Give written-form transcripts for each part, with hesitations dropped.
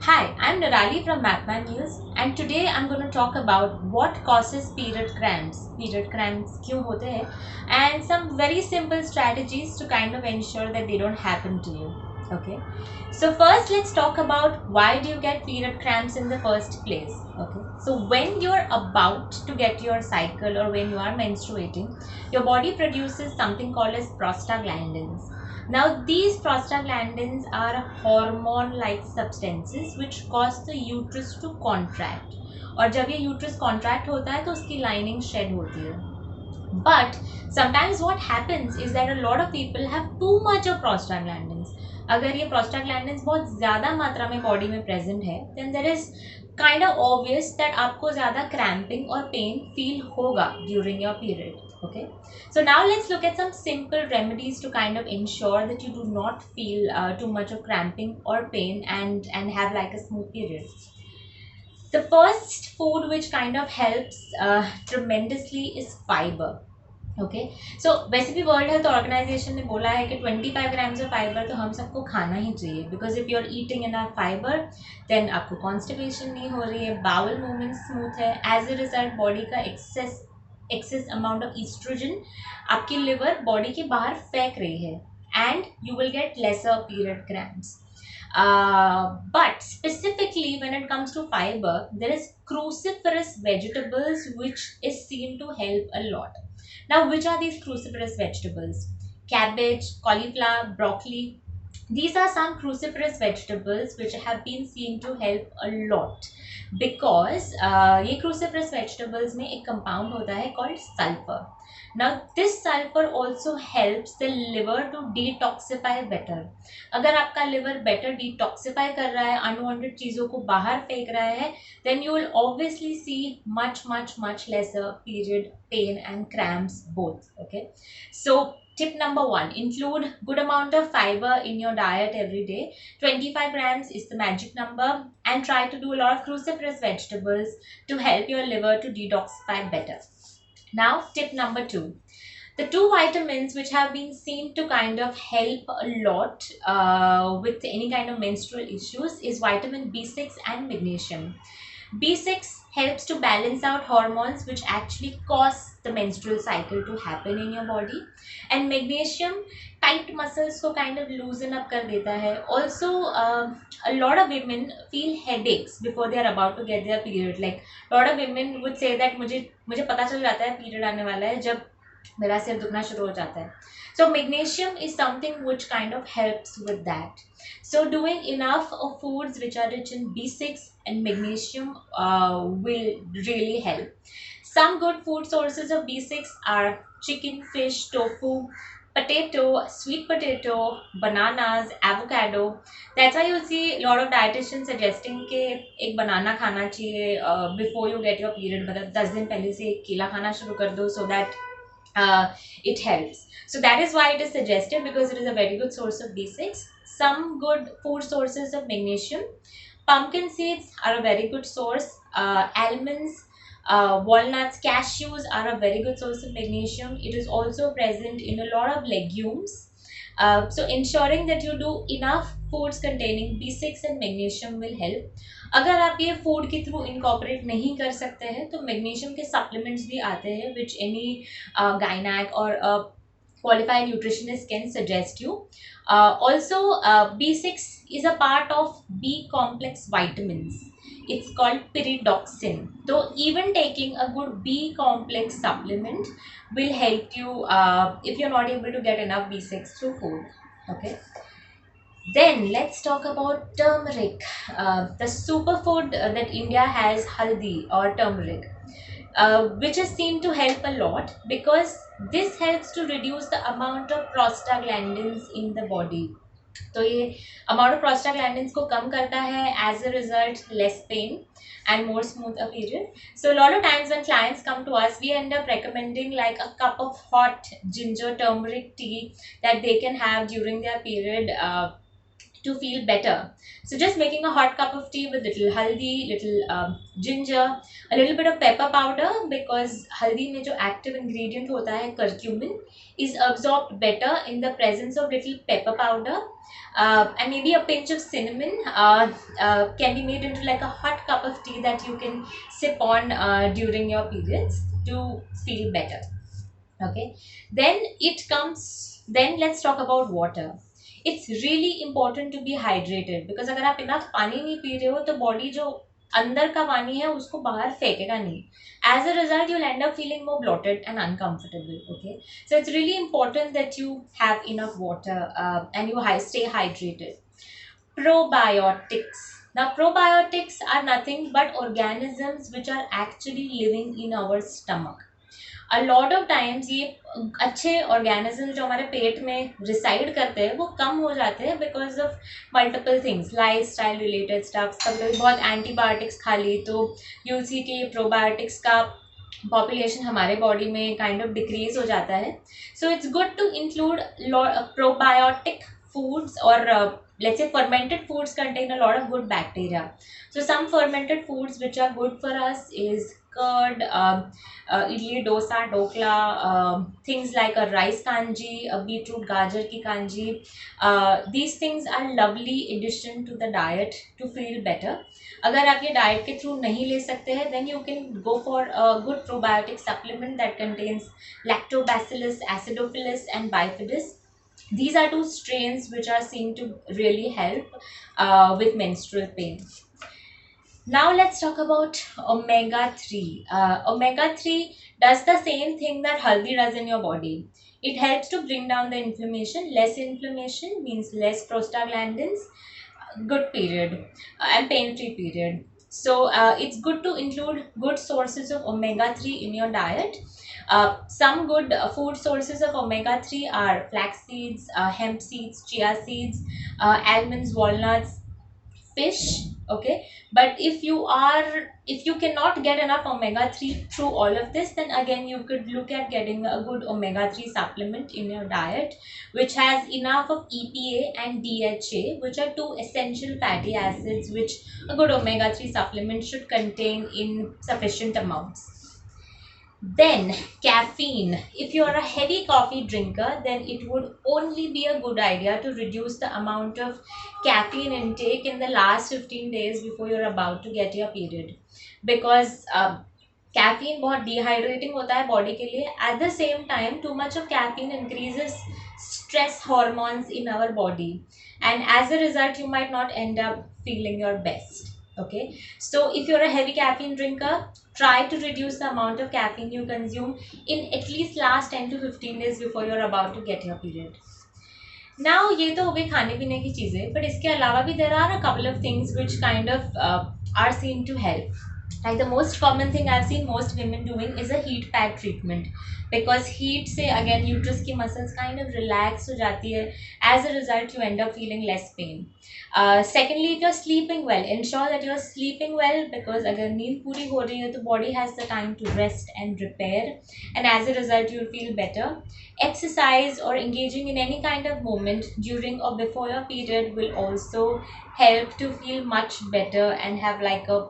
Hi, I'm Nirali from MapMyMeals and today I'm going to talk about what causes period cramps. Period cramps क्यों होते हैं and some very simple strategies to kind of ensure that they don't happen to you. Okay. So first let's talk about why do you get period cramps in the first place. Okay. So when you're about to get your cycle or when you are menstruating, your body produces something called as prostaglandins. Now, these prostaglandins are hormone-like substances which cause the uterus to contract. और जब ये uterus contract होता है तो उसकी lining shed होती है. But sometimes what happens is that a lot of people have too much of prostaglandins. अगर ये prostaglandins बहुत ज़्यादा मात्रा में body में present है, then there is kind of obvious that आपको ज़्यादा cramping और pain feel होगा during your period. Okay, so now let's look at some simple remedies to kind of ensure that you do not feel too much of cramping or pain and have like a smooth period. The first food which kind of helps tremendously is fiber. Okay so वैसे भी world health organisation ने बोला है कि 25 grams of fibre तो हम सबको खाना ही चाहिए because if you are eating enough fibre then आपको कॉन्स्टिपेशन नहीं हो रही है, बाउल मूवमेंट स्मूथ है, एज ए रिजल्ट बॉडी का एक्सेस अमाउंट ऑफ ईस्ट्रोजन आपकी लिवर बॉडी के बाहर फेंक रही है and you will get lesser period cramps. But specifically when it comes to fiber, there is cruciferous vegetables which is seen to help a lot. Now, which are these cruciferous vegetables? Cabbage, cauliflower, broccoli. These are some cruciferous vegetables which have been seen to help a lot because ये cruciferous vegetables में एक compound होता है called sulphur. Now this sulphur also helps the liver to detoxify better. अगर आपका liver better detoxify कर रहा है, unwanted चीज़ों को बाहर फेंक रहा है, then you will obviously see much lesser period pain and cramps both. Okay, so tip number 1, include good amount of fiber in your diet every day. 25 grams is the magic number and try to do a lot of cruciferous vegetables to help your liver to detoxify better. Now, tip number 2. The two vitamins which have been seen to kind of help a lot with any kind of menstrual issues is vitamin B6 and magnesium. B6 helps to balance out hormones which actually cause the menstrual cycle to happen in your body, and magnesium tight muscles को kind of loosen up कर देता है. Also, a lot of women feel headaches before they are about to get their period. Like a lot of women would say that मुझे पता चल जाता है period आने वाला है जब मेरा सिर दुखना शुरू हो जाता है. So magnesium is something which kind of helps with that. So doing enough of foods which are rich in B6 and magnesium will really help. Some good food sources of B6 are chicken, fish, tofu, potato, sweet potato, bananas, avocado. That's why you see a lot of dietitians suggesting कि एक banana खाना चाहिए before you get your period. मतलब 10 दिन पहले से एक केला खाना शुरू कर दो so that it helps. So that is why it is suggested because it is a very good source of B6. Some good food sources of magnesium. Pumpkin seeds are a very good source. Almonds, walnuts, cashews are a very good source of magnesium. It is also present in a lot of legumes. So ensuring that you do enough foods containing B6 and magnesium will help. अगर आप ये food के through incorporate नहीं कर सकते हैं तो magnesium के सप्लीमेंट्स भी आते हैं विच एनी गायनैक और qualified nutritionist can suggest you. Also, B6 is a part of B complex vitamins. It's called pyridoxine. So even taking a good B complex supplement will help you if you're not able to get enough B6 through food. Okay. Then let's talk about turmeric. The superfood that India has, haldi or turmeric, which is seen to help a lot because this helps to reduce the amount of prostaglandins in the body. तो ये amount of prostaglandins को कम करता है, as a result less pain and more smooth a period. So a lot of times when clients come to us, we end up recommending like a cup of hot ginger turmeric tea that they can have during their period to feel better. So just making a hot cup of tea with little haldi, little ginger, a little bit of pepper powder, because haldi में जो active ingredient होता है curcumin is absorbed better in the presence of little pepper powder, and maybe a pinch of cinnamon can be made into like a hot cup of tea that you can sip on during your periods to feel better. Okay, then let's talk about water. It's really important to be hydrated, because अगर आप enough पानी नहीं P रहे हो तो body जो अंदर का पानी है उसको बाहर फेंकेगा नहीं. As a result, you'll end up feeling more bloated and uncomfortable. Okay, so it's really important that you have enough water and you stay hydrated. Probiotics. Now, probiotics are nothing but organisms which are actually living in our stomach. A lot of times ये अच्छे organism जो हमारे पेट में reside करते हैं वो कम हो जाते हैं because of multiple things, life style related stuff. कभी कभी बहुत एंटीबायोटिक्स खा ली तो यूल सी के प्रोबायोटिक्स का पॉपुलेशन हमारे बॉडी में काइंड ऑफ डिक्रीज हो जाता है. So it's good to include probiotic foods, or let's say fermented foods contain a lot of good bacteria. So some fermented foods which are good for us is curd, idli, dosa, dokla, things like a rice kanji, a beetroot gajar ki kanji. These things are lovely addition to the diet to feel better. अगर आप ये diet के through नहीं ले सकते हैं, then you can go for a good probiotic supplement that contains lactobacillus, acidophilus and bifidus. These are two strains which are seen to really help with menstrual pain. Now let's talk about omega-3. Omega-3 does the same thing that haldi does in your body. It helps to bring down the inflammation. Less inflammation means less prostaglandins, good period, and pain-free period. So it's good to include good sources of omega-3 in your diet. Some good food sources of omega-3 are flaxseeds, hemp seeds, chia seeds, almonds, walnuts, fish. Okay, but if you cannot get enough omega-3 through all of this, then again you could look at getting a good omega-3 supplement in your diet which has enough of EPA and DHA, which are two essential fatty acids which a good omega-3 supplement should contain in sufficient amounts. Then caffeine. If you are a heavy coffee drinker, then it would only be a good idea to reduce the amount of caffeine intake in the last 15 days before you're about to get your period, because caffeine बहुत dehydrating होता है body के लिए. At the same time, too much of caffeine increases stress hormones in our body, and as a result you might not end up feeling your best. Okay, so if you're a heavy caffeine drinker, try to reduce the amount of caffeine you consume in at least last 10 to 15 days before you're about to get your period. Now ये तो हो गई खाने पीने की चीज़ें, but इसके अलावा भी there are a couple of things which kind of are seen to help. Like the most common thing I've seen most women doing is a heat pad treatment, because heat से again uterus की muscles kind of relax हो जाती है. As a result, you end up feeling less pain. Secondly, if you're sleeping well, ensure that you're sleeping well, because अगर नींद पूरी हो रही है तो body has the time to rest and repair, and as a result you'll feel better. Exercise or engaging in any kind of movement during or before your period will also help to feel much better and have like a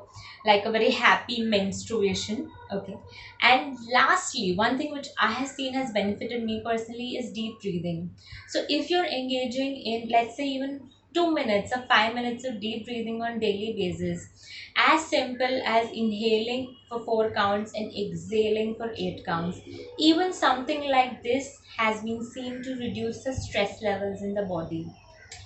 very happy menstruation. Okay, and lastly, one thing which I have seen has benefited me personally is deep breathing. So if you're engaging in, let's say, even 2 minutes or 5 minutes of deep breathing on daily basis, as simple as inhaling for 4 counts and exhaling for 8 counts, even something like this has been seen to reduce the stress levels in the body.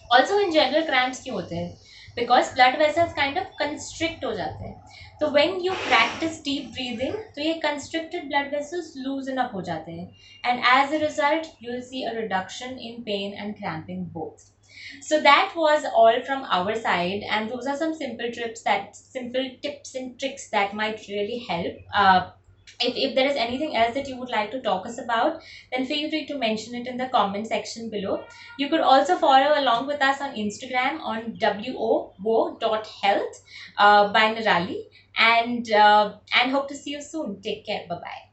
Also in general, cramps क्यों होते हैं? Because blood vessels kind of constrict हो जाते हैं. So when you practice deep breathing, तो ये constricted blood vessels loosen up हो जाते हैं, and as a result you'll see a reduction in pain and cramping both. So that was all from our side, and those are some simple tips and tricks that might really help. If there is anything else that you would like to talk us about, then feel free to mention it in the comment section below. You could also follow along with us on Instagram on wo.health by Nirali, and hope to see you soon. Take care. Bye bye.